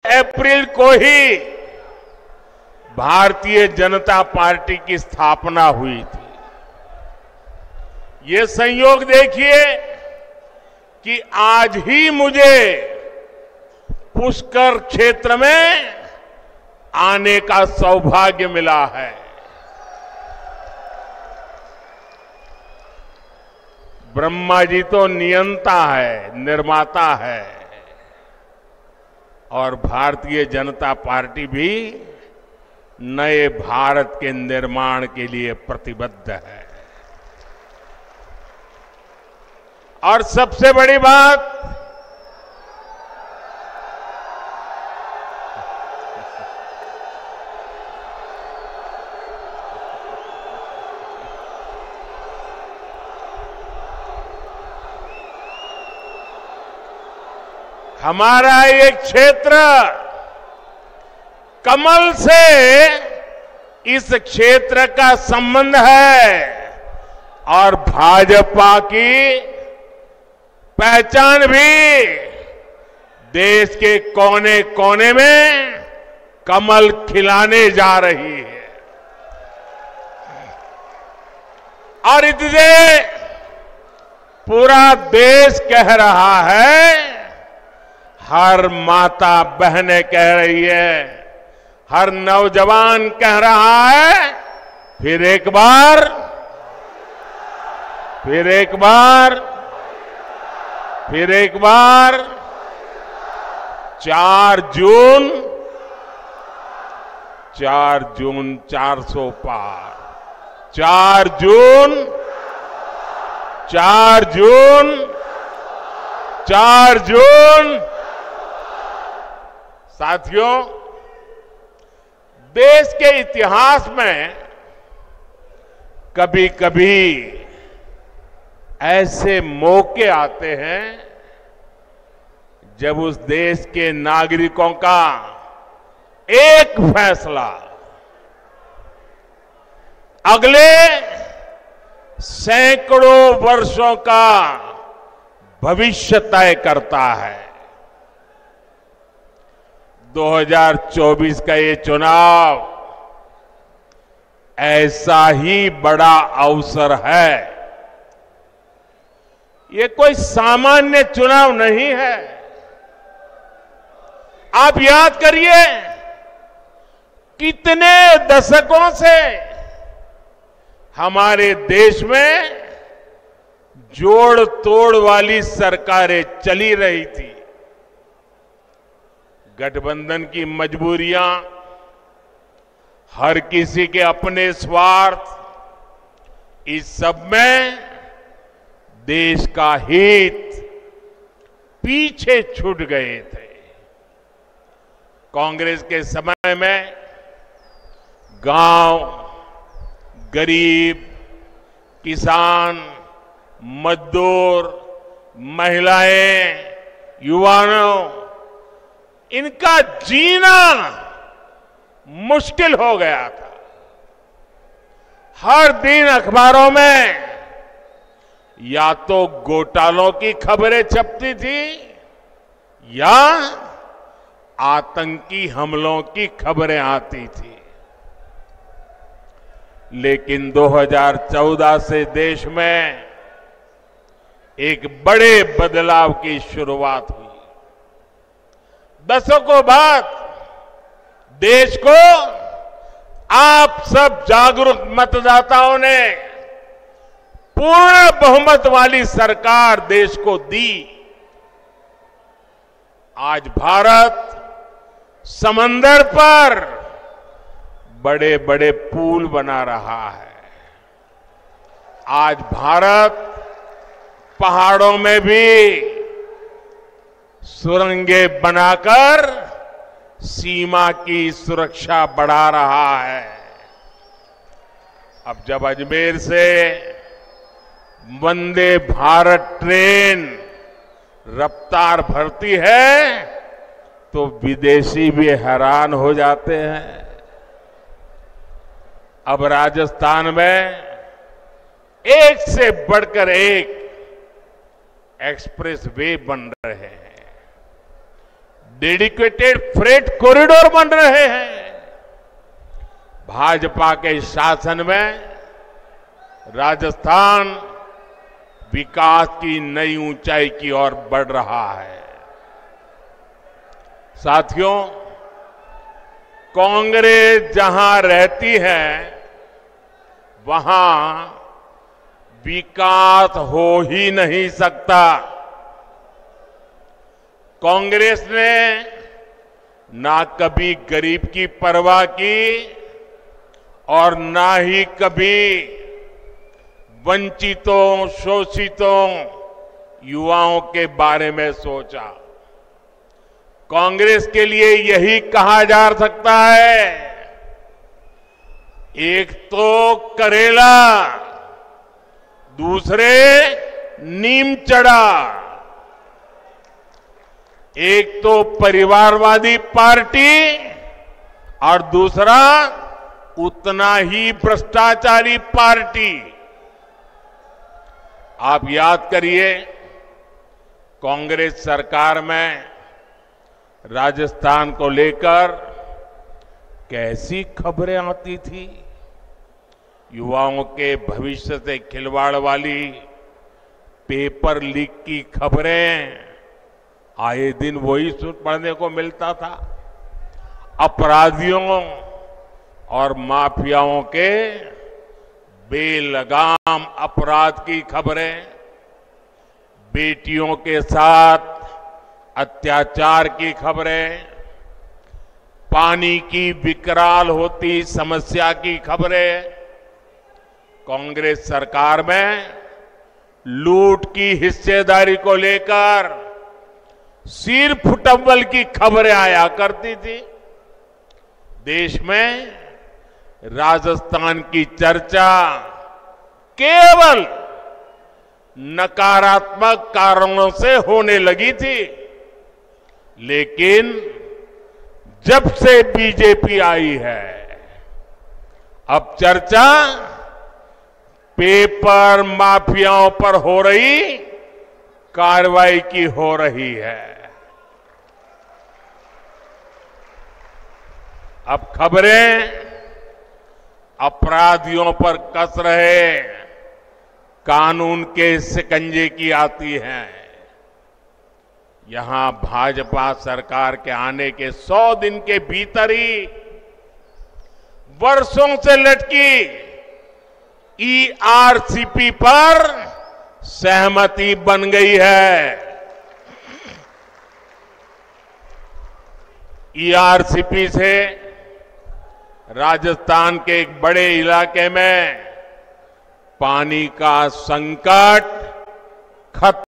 अप्रैल को ही भारतीय जनता पार्टी की स्थापना हुई थी। ये संयोग देखिए कि आज ही मुझे पुष्कर क्षेत्र में आने का सौभाग्य मिला है। ब्रह्मा जी तो नियंता है, निर्माता है, और भारतीय जनता पार्टी भी नए भारत के निर्माण के लिए प्रतिबद्ध है। और सबसे बड़ी बात, हमारा ये क्षेत्र कमल से इस क्षेत्र का संबंध है और भाजपा की पहचान भी देश के कोने कोने में कमल खिलाने जा रही है। और इसलिए पूरा देश कह रहा है, हर माता बहनें कह रही है, हर नौजवान कह रहा है, फिर एक बार 4 जून 400 पार, 4 जून। साथियों, देश के इतिहास में कभी कभी ऐसे मौके आते हैं जब उस देश के नागरिकों का एक फैसला अगले सैकड़ों वर्षों का भविष्य तय करता है। 2024 का ये चुनाव ऐसा ही बड़ा अवसर है। ये कोई सामान्य चुनाव नहीं है। आप याद करिए, कितने दशकों से हमारे देश में जोड़ तोड़ वाली सरकारें चली रही थी। गठबंधन की मजबूरियां, हर किसी के अपने स्वार्थ, इस सब में देश का हित पीछे छूट गए थे। कांग्रेस के समय में गांव, गरीब, किसान, मजदूर, महिलाएं, युवाओं, इनका जीना मुश्किल हो गया था। हर दिन अखबारों में या तो घोटालों की खबरें छपती थी या आतंकी हमलों की खबरें आती थी। लेकिन 2014 से देश में एक बड़े बदलाव की शुरुआत हुई। दशकों बाद देश को आप सब जागरूक मतदाताओं ने पूर्ण बहुमत वाली सरकार देश को दी। आज भारत समंदर पर बड़े बड़े पुल बना रहा है। आज भारत पहाड़ों में भी सुरंगें बनाकर सीमा की सुरक्षा बढ़ा रहा है। अब जब अजमेर से वंदे भारत ट्रेन रफ्तार भरती है तो विदेशी भी हैरान हो जाते हैं। अब राजस्थान में एक से बढ़कर एक एक्सप्रेस वे बन रहे हैं। डेडिकेटेड फ्रेट कॉरिडोर बन रहे हैं। भाजपा के शासन में राजस्थान विकास की नई ऊंचाई की ओर बढ़ रहा है। साथियों, कांग्रेस जहां रहती है वहां विकास हो ही नहीं सकता। कांग्रेस ने ना कभी गरीब की परवाह की और ना ही कभी वंचितों, शोषितों, युवाओं के बारे में सोचा। कांग्रेस के लिए यही कहा जा सकता है, एक तो करेला, दूसरे नीम चढ़ा। एक तो परिवारवादी पार्टी और दूसरा उतना ही भ्रष्टाचारी पार्टी। आप याद करिए, कांग्रेस सरकार में राजस्थान को लेकर कैसी खबरें आती थी। युवाओं के भविष्य से खिलवाड़ वाली पेपर लीक की खबरें आए दिन वही पढ़ने को मिलता था। अपराधियों और माफियाओं के बेलगाम अपराध की खबरें, बेटियों के साथ अत्याचार की खबरें, पानी की विकराल होती समस्या की खबरें, कांग्रेस सरकार में लूट की हिस्सेदारी को लेकर सिर फुटम्बल की खबरें आया करती थी। देश में राजस्थान की चर्चा केवल नकारात्मक कारणों से होने लगी थी, लेकिन जब से बीजेपी आई है, अब चर्चा पेपर माफियाओं पर हो रही कार्रवाई की हो रही है। अब खबरें अपराधियों पर कस रहे कानून के शिकंजे की आती हैं। यहां भाजपा सरकार के आने के 100 दिन के भीतर ही वर्षों से लटकी ईआरसीपी पर सहमति बन गई है। ईआरसीपी से राजस्थान के एक बड़े इलाके में पानी का संकट खत्म